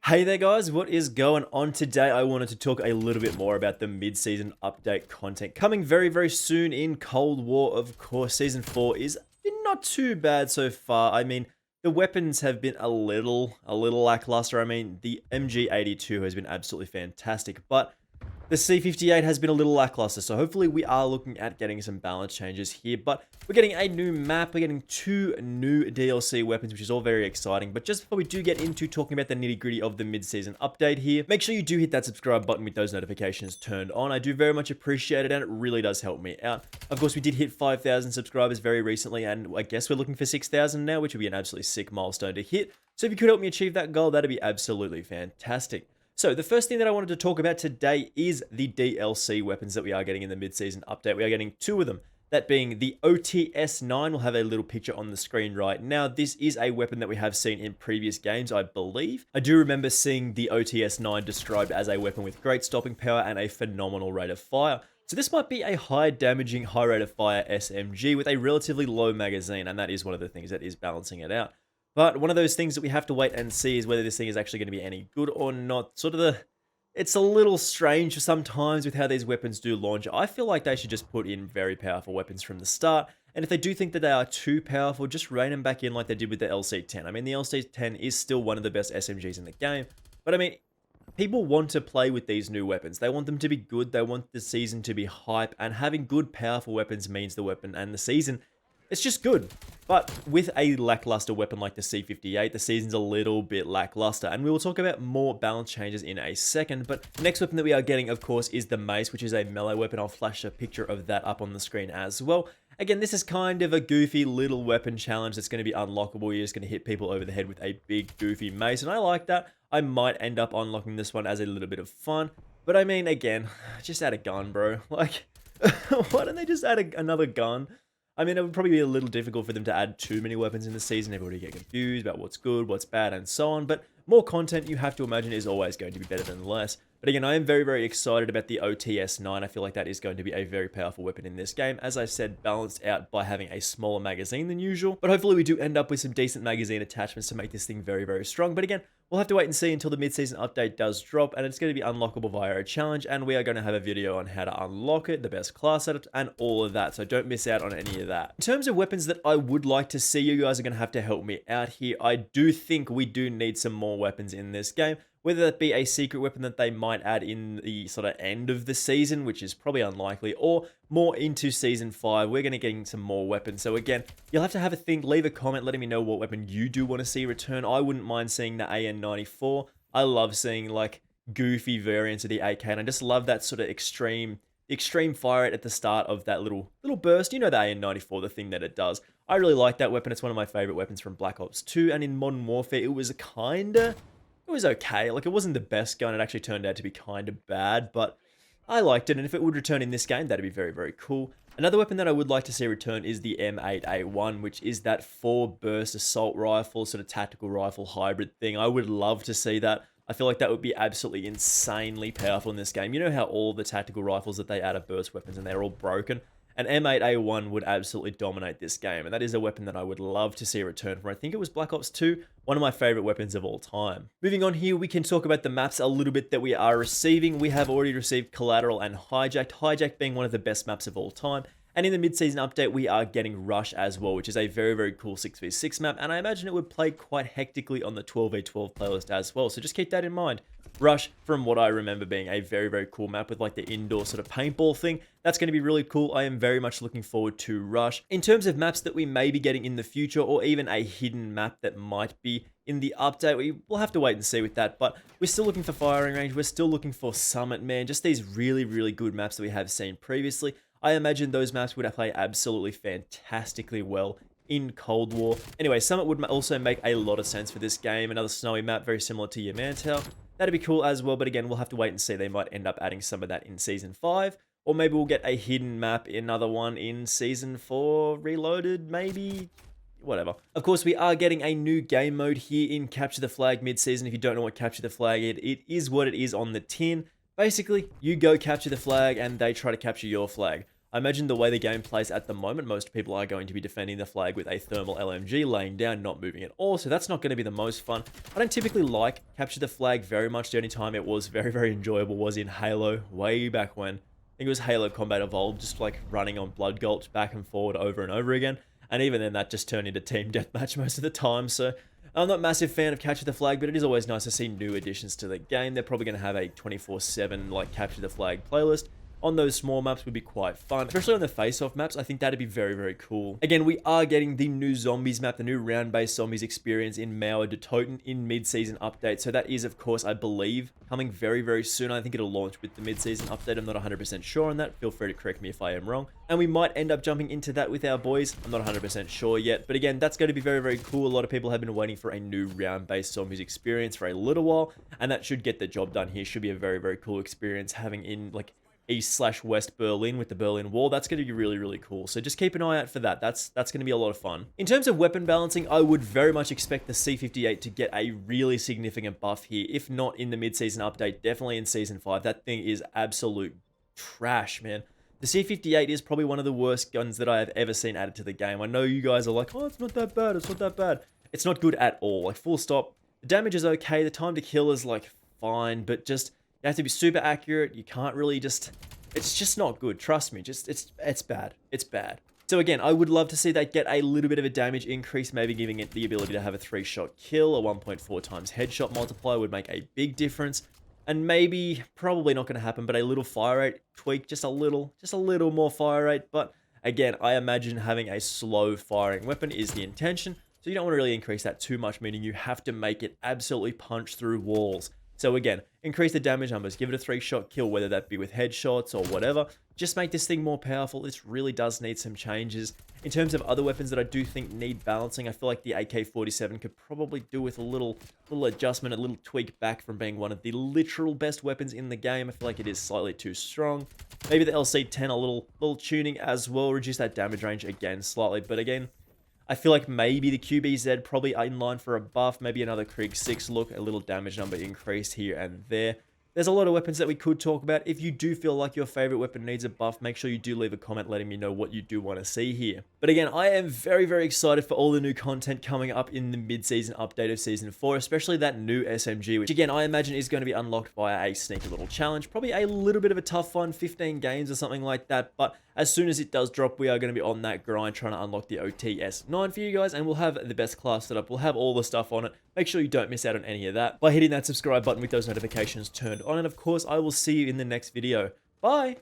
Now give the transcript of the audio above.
Hey there guys, what is going on today? I wanted to talk a little bit more about the mid-season update content coming very soon in Cold War. Of course, Season 4 is been not too bad so far. I mean, the weapons have been a little lackluster. I mean, the MG82 has been absolutely fantastic, but the C58 has been a little lackluster, so hopefully we are looking at getting some balance changes here. But we're getting a new map, we're getting 2 new DLC weapons, which is all very exciting. But just before we do get into talking about the nitty-gritty of the mid-season update here, make sure you do hit that subscribe button with those notifications turned on. I do very much appreciate it, and it really does help me out. Of course, we did hit 5,000 subscribers very recently, and I guess we're looking for 6,000 now, which would be an absolutely sick milestone to hit. So if you could help me achieve that goal, that'd be absolutely fantastic. So the first thing that I wanted to talk about today is the DLC weapons that we are getting in the mid-season update. We are getting 2 of them. That being the OTS-9. We'll have a little picture on the screen right now. This is a weapon that we have seen in previous games, I believe. I do remember seeing the OTS-9 described as a weapon with great stopping power and a phenomenal rate of fire. So this might be a high damaging, high rate of fire SMG with a relatively low magazine, and that is one of the things that is balancing it out. But one of those things that we have to wait and see is whether this thing is actually going to be any good or not. It's a little strange sometimes with how these weapons do launch. I feel like they should just put in very powerful weapons from the start. And if they do think that they are too powerful, just rein them back in like they did with the LC-10. I mean, the LC-10 is still one of the best SMGs in the game. But I mean, people want to play with these new weapons. They want them to be good. They want the season to be hype. And having good, powerful weapons means the weapon and the season, it's just good. But with a lackluster weapon like the C58, the season's a little bit lackluster, and we will talk about more balance changes in a second. But the next weapon that we are getting, of course, is the Mace, which is a melee weapon. I'll flash a picture of that up on the screen as well. Again, this is kind of a goofy little weapon challenge that's going to be unlockable. You're just going to hit people over the head with a big goofy mace, and I like that. I might end up unlocking this one as a little bit of fun. But I mean, again, just add a gun, bro. Like, why don't they just add another gun? I mean, it would probably be a little difficult for them to add too many weapons in the season. Everybody get confused about what's good, what's bad, and so on. But more content, you have to imagine, is always going to be better than less. But again, I am very excited about the OTS-9. I feel like that is going to be a very powerful weapon in this game. As I said, balanced out by having a smaller magazine than usual. But hopefully we do end up with some decent magazine attachments to make this thing very strong. But again, we'll have to wait and see until the mid-season update does drop, and it's going to be unlockable via a challenge, and we are going to have a video on how to unlock it, the best class setup, and all of that, so don't miss out on any of that. In terms of weapons that I would like to see, you guys are going to help me out here. I do think we do need some more weapons in this game, whether that be a secret weapon that they might add in the sort of end of the season, which is probably unlikely, or more into Season 5, we're going to get some more weapons. So again, you'll have to have a think, leave a comment letting me know what weapon you do want to see return. I wouldn't mind seeing the AN94. I love seeing like goofy variants of the AK, and I just love that sort of extreme fire rate at the start of that little burst. You know, the AN94, the thing that it does. I really like that weapon. It's one of my favorite weapons from Black Ops 2, and in Modern Warfare, it was okay. Like, it wasn't the best gun. It actually turned out to be kind of bad, but I liked it, and if it would return in this game, that'd be very cool. Another weapon that I would like to see return is the M8A1, which is that 4-burst assault rifle, sort of tactical rifle hybrid thing. I would love to see that. I feel like that would be absolutely insanely powerful in this game. You know how all the tactical rifles that they add are burst weapons and they're all broken? An M8A1 would absolutely dominate this game, and that is a weapon that I would love to see return from. I think it was Black Ops 2, one of my favorite weapons of all time. Moving on here, we can talk about the maps a little bit that we are receiving. We have already received Collateral and Hijacked, Hijacked being one of the best maps of all time. And in the mid-season update, we are getting Rush as well, which is a very cool 6v6 map, and I imagine it would play quite hectically on the 12v12 playlist as well, so just keep that in mind. Rush, from what I remember, being a very cool map with like the indoor sort of paintball thing. That's going to be really cool. I am very much looking forward to Rush. In terms of maps that we may be getting in the future, or even a hidden map that might be in the update, we will have to wait and see with that, but we're still looking for Firing Range. We're still looking for Summit, man. Just these really good maps that we have seen previously. I imagine those maps would play absolutely fantastically well in Cold War. Anyway, Summit would also make a lot of sense for this game. Another snowy map, very similar to your Mantel. That'd be cool as well, but again, we'll have to wait and see. They might end up adding some of that in Season 5, or maybe we'll get a hidden map, another one in Season 4, Reloaded, maybe? Whatever. Of course, we are getting a new game mode here in Capture the Flag mid-season. If you don't know what Capture the Flag is, it is what it is on the tin. Basically, you go capture the flag, and they try to capture your flag. I imagine the way the game plays at the moment, most people are going to be defending the flag with a thermal LMG, laying down, not moving at all, so that's not going to be the most fun. I don't typically like capture the flag very much. The only time it was very, very enjoyable was in Halo, way back when. I think it was Halo Combat Evolved, just like running on Blood Gulch back and forward over and over again. And even then, that just turned into team deathmatch most of the time, so I'm not a massive fan of Capture the Flag, but it is always nice to see new additions to the game. They're probably going to have a 24/7 like Capture the Flag playlist on those small maps would be quite fun, especially on the face-off maps. I think that'd be very, very cool. Again, we are getting the new zombies map, the new round-based zombies experience in Mauer de Toten in mid-season update. So that is, of course, I believe, coming very, very soon. I think it'll launch with the mid-season update. I'm not 100% sure on that. Feel free to correct me if I am wrong. And we might end up jumping into that with our boys. I'm not 100% sure yet. But again, that's going to be very, very cool. A lot of people have been waiting for a new round-based zombies experience for a little while. And that should get the job done here. Should be a very, very cool experience having in, like, East/West Berlin with the Berlin Wall. That's going to be really, really cool. So just keep an eye out for that. That's going to be a lot of fun. In terms of weapon balancing, I would very much expect the C58 to get a really significant buff here. If not in the mid-season update, definitely in Season 5. That thing is absolute trash, man. The C58 is probably one of the worst guns that I have ever seen added to the game. I know you guys are like, oh, it's not that bad. It's not that bad. It's not good at all. Like, full stop. The damage is okay. The time to kill is, like, fine. But just, you have to be super accurate. You can't really just... It's just not good. Trust me. Just, it's bad. It's bad. So again, I would love to see that get a little bit of a damage increase, maybe giving it the ability to have a 3-shot kill. A 1.4 times headshot multiplier would make a big difference. And maybe, probably not going to happen, but a little fire rate tweak, just a little more fire rate. But again, I imagine having a slow firing weapon is the intention. So you don't want to really increase that too much, meaning you have to make it absolutely punch through walls. So again, increase the damage numbers, give it a 3-shot kill, whether that be with headshots or whatever. Just make this thing more powerful. This really does need some changes. In terms of other weapons that I do think need balancing, I feel like the AK-47 could probably do with a little adjustment, a little tweak back from being one of the literal best weapons in the game. I feel like it is slightly too strong. Maybe the LC-10, a little tuning as well, reduce that damage range again slightly. But again, I feel like maybe the QBZ probably in line for a buff, maybe another Krieg 6 look, a little damage number increase here and there. There's a lot of weapons that we could talk about. If you do feel like your favorite weapon needs a buff, make sure you do leave a comment letting me know what you do want to see here. But again, I am very, very excited for all the new content coming up in the mid-season update of Season 4, especially that new SMG, which again, I imagine is going to be unlocked via a sneaky little challenge. Probably a little bit of a tough one, 15 games or something like that, but as soon as it does drop, we are going to be on that grind trying to unlock the OTS9 for you guys, and we'll have the best class set up. We'll have all the stuff on it. Make sure you don't miss out on any of that by hitting that subscribe button with those notifications turned on. And of course, I will see you in the next video. Bye!